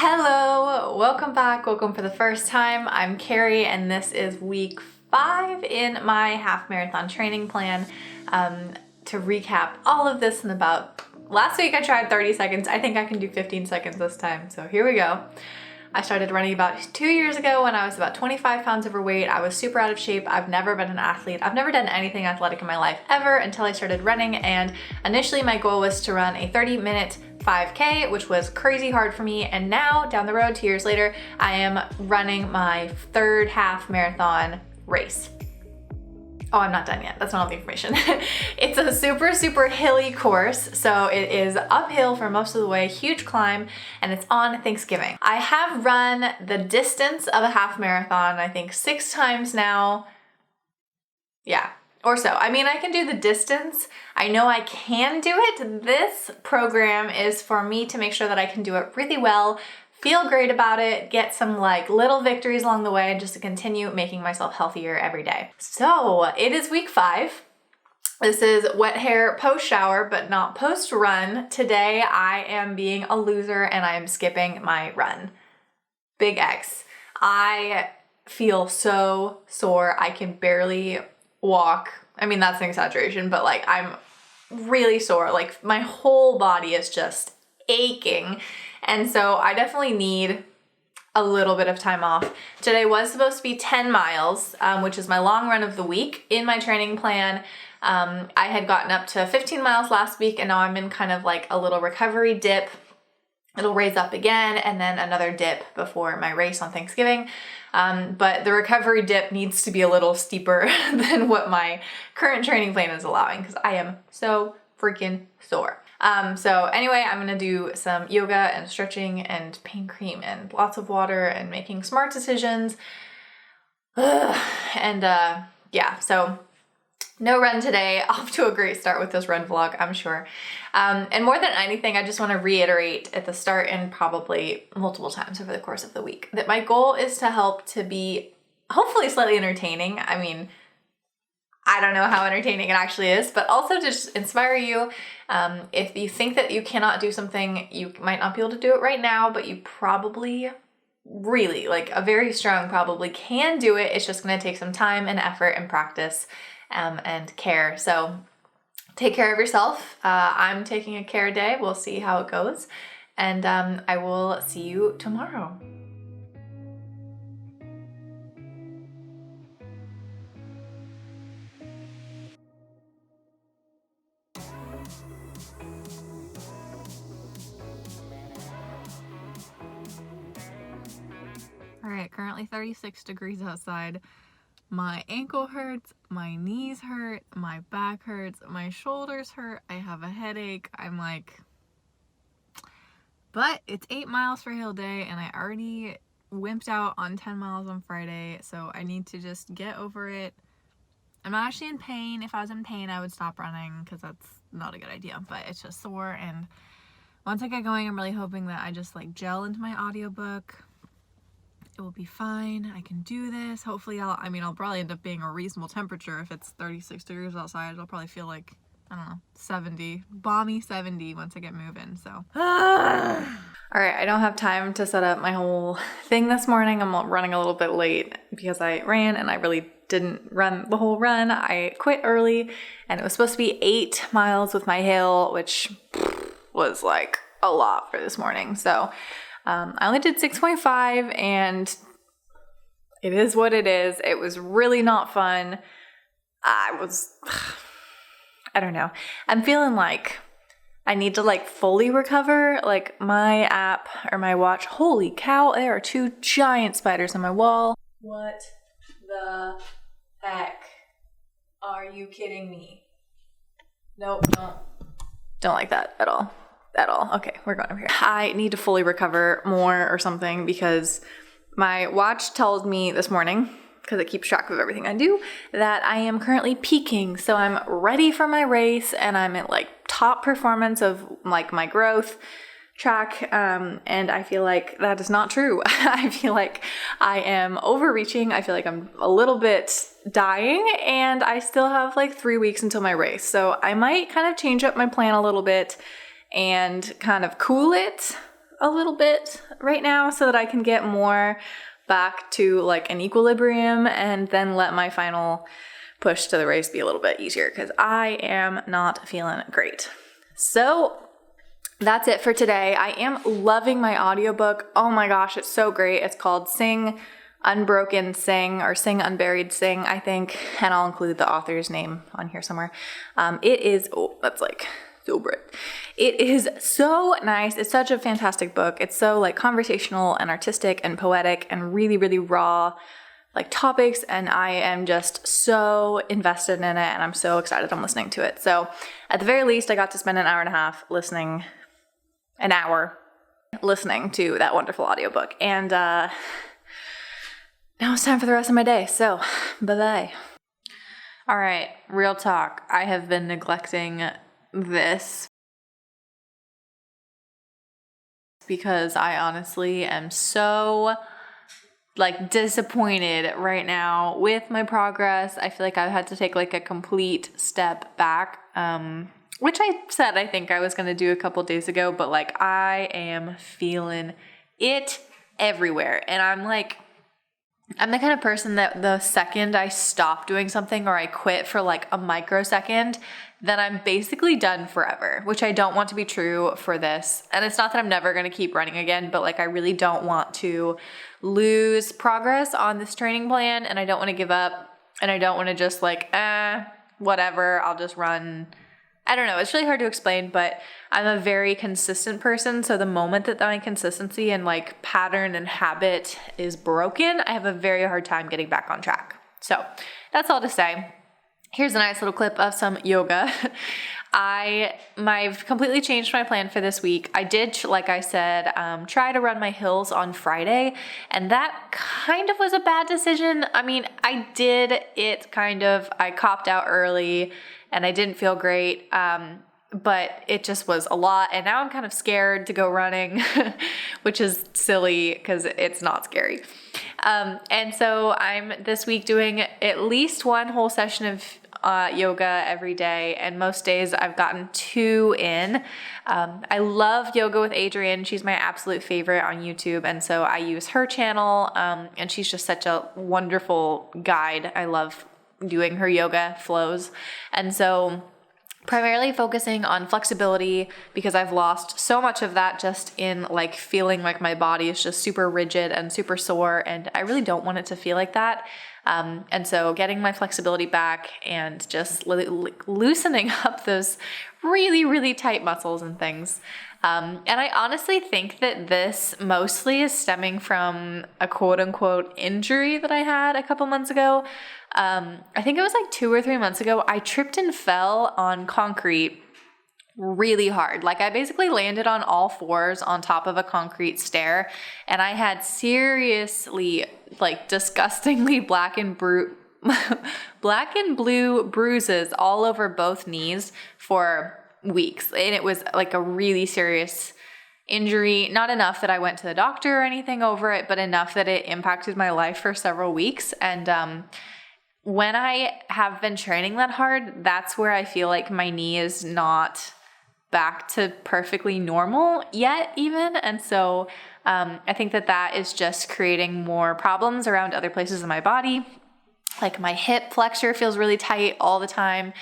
Hello, welcome back, welcome for the first time. I'm Carrie and this is week 5 in my half marathon training plan. To recap all of this in last week I tried 30 seconds. I think I can do 15 seconds this time, so here we go. I started running about 2 years ago when I was about 25 pounds overweight. I was super out of shape. I've never been an athlete. I've never done anything athletic in my life ever until I started running, and initially my goal was to run a 30-minute 5K, which was crazy hard for me, and now down the road 2 years later I am running my third half marathon race. Oh, I'm not done yet. That's not all the information. It's a super hilly course, so it is uphill for most of the way, huge climb, and it's on Thanksgiving. I have run the distance of a half marathon, I think 6 times now. Yeah, or so. I mean, I can do the distance. I know I can do it. This program is for me to make sure that I can do it really well, feel great about it, get some like little victories along the way, and just to continue making myself healthier every day. So it is week 5. This is wet hair post shower, but not post run. Today I am being a loser and I am skipping my run. Big X. I feel so sore. I can barely walk. I mean, that's an exaggeration, but like I'm really sore. Like my whole body is just aching. And so I definitely need a little bit of time off. Today was supposed to be 10 miles, which is my long run of the week in my training plan. I had gotten up to 15 miles last week, and now I'm in kind of like a little recovery dip. It'll raise up again and then another dip before my race on Thanksgiving. But the recovery dip needs to be a little steeper than what my current training plan is allowing because I am so freaking sore. So anyway, I'm gonna do some yoga and stretching and pain cream and lots of water and making smart decisions. Yeah, so no run today. Off to a great start with this run vlog, I'm sure. And more than anything, I just want to reiterate at the start and probably multiple times over the course of the week that my goal is to help to be hopefully slightly entertaining. I mean, I don't know how entertaining it actually is, but also just inspire you. If you think that you cannot do something, you might not be able to do it right now, but you probably really, like a very strong probably can do it. It's just going to take some time and effort and practice and care. So take care of yourself. I'm taking a care day. We'll see how it goes. And I will see you tomorrow. All right, currently 36 degrees outside. My ankle hurts, my knees hurt, my back hurts, my shoulders hurt, I have a headache. I'm like, but it's 8 miles for Hill Day and I already wimped out on 10 miles on Friday, so I need to just get over it. I'm not actually in pain. If I was in pain, I would stop running because that's not a good idea, but it's just sore. And once I get going, I'm really hoping that I just like gel into my audiobook. It will be fine. I can do this. Hopefully I'll probably end up being a reasonable temperature. If it's 36 degrees outside, it'll probably feel like, I don't know, 70, balmy 70 once I get moving, so. All right, I don't have time to set up my whole thing this morning. I'm running a little bit late because I ran and I really didn't run the whole run. I quit early and it was supposed to be 8 miles with my hill, which was like a lot for this morning. So I only did 6.5 and it is what it is. It was really not fun. I don't know. I'm feeling like I need to like fully recover. Like my app or my watch, holy cow, there are 2 giant spiders on my wall. What the heck? Are you kidding me? Nope, don't like that at all. Okay, we're going over here. I need to fully recover more or something because my watch tells me this morning, because it keeps track of everything I do, that I am currently peaking. So I'm ready for my race and I'm at like top performance of like my growth track. And I feel like that is not true. I feel like I am overreaching. I feel like I'm a little bit dying and I still have like 3 weeks until my race. So I might kind of change up my plan a little bit and kind of cool it a little bit right now so that I can get more back to like an equilibrium, and then let my final push to the race be a little bit easier because I am not feeling great. So that's it for today. I am loving my audiobook. Oh my gosh, it's so great. It's called Sing Unbroken Sing, or Sing Unburied Sing, I think, and I'll include the author's name on here somewhere. It is, oh, that's like so bright. It is so nice. It's such a fantastic book. It's so like conversational and artistic and poetic and really, really raw like topics, and I am just so invested in it, and I'm so excited I'm listening to it. So at the very least, I got to spend an hour and a half listening to that wonderful audiobook. And now it's time for the rest of my day. So bye-bye. All right, real talk. I have been neglecting this because I honestly am so like disappointed right now with my progress. I feel like I've had to take like a complete step back, which I said I think I was going to do a couple days ago, but like I am feeling it everywhere. And I'm the kind of person that the second I stop doing something or I quit for like a microsecond, then I'm basically done forever, which I don't want to be true for this. And it's not that I'm never going to keep running again, but like I really don't want to lose progress on this training plan, and I don't want to give up, and I don't want to just like, whatever, I'll just run. I don't know. It's really hard to explain, but I'm a very consistent person. So the moment that my consistency and like pattern and habit is broken, I have a very hard time getting back on track. So that's all to say. Here's a nice little clip of some yoga. I've completely changed my plan for this week. I did, like I said, try to run my hills on Friday, and that kind of was a bad decision. I mean, I did it kind of, I copped out early and I didn't feel great, but it just was a lot. And now I'm kind of scared to go running, which is silly because it's not scary. And so I'm this week doing at least one whole session of yoga every day, and most days I've gotten 2 in. I love Yoga with Adriene. She's my absolute favorite on YouTube, and so I use her channel, and she's just such a wonderful guide. I love doing her yoga flows, and so primarily focusing on flexibility because I've lost so much of that just in like feeling like my body is just super rigid and super sore, and I really don't want it to feel like that. And so getting my flexibility back and just loosening up those really, really tight muscles and things. And I honestly think that this mostly is stemming from a quote unquote injury that I had a couple months ago. I think it was like 2 or 3 months ago. I tripped and fell on concrete really hard. Like I basically landed on all 4s on top of a concrete stair, and I had seriously like disgustingly black and blue bruises all over both knees for weeks. And it was like a really serious injury, not enough that I went to the doctor or anything over it, but enough that it impacted my life for several weeks. And when I have been training that hard, that's where I feel like my knee is not back to perfectly normal yet even. And so I think that is just creating more problems around other places in my body. Like my hip flexor feels really tight all the time.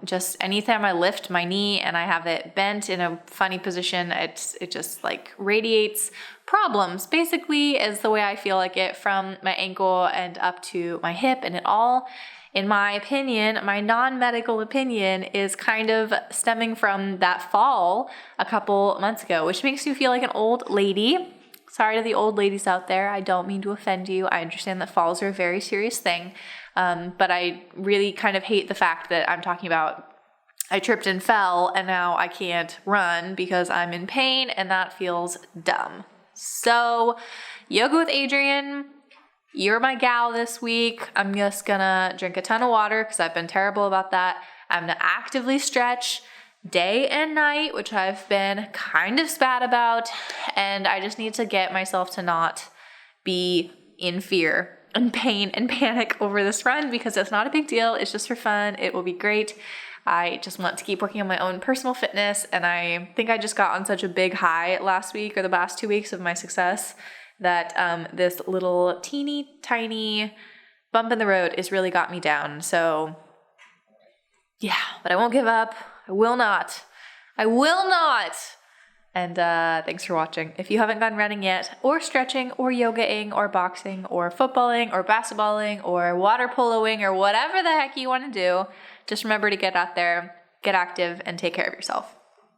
Just anytime I lift my knee and I have it bent in a funny position, it just like radiates problems, basically, is the way I feel like it, from my ankle and up to my hip. And it all, in my opinion, my non-medical opinion, is kind of stemming from that fall a couple months ago, which makes me feel like an old lady. Sorry to the old ladies out there. I don't mean to offend you. I understand that falls are a very serious thing. But I really kind of hate the fact that I'm talking about I tripped and fell and now I can't run because I'm in pain, and that feels dumb. So Yoga with Adriene, you're my gal this week. I'm just gonna drink a ton of water because I've been terrible about that. I'm gonna actively stretch day and night, which I've been kind of spat about, and I just need to get myself to not be in fear and pain and panic over this run because it's not a big deal. It's just for fun. It will be great. I just want to keep working on my own personal fitness, and I think I just got on such a big high last week or the past 2 weeks of my success that this little teeny tiny bump in the road has really got me down. So yeah, but I won't give up. I will not. I will not. And thanks for watching. If you haven't gone running yet, or stretching, or yogaing, or boxing, or footballing, or basketballing, or water poloing, or whatever the heck you want to do, just remember to get out there, get active, and take care of yourself.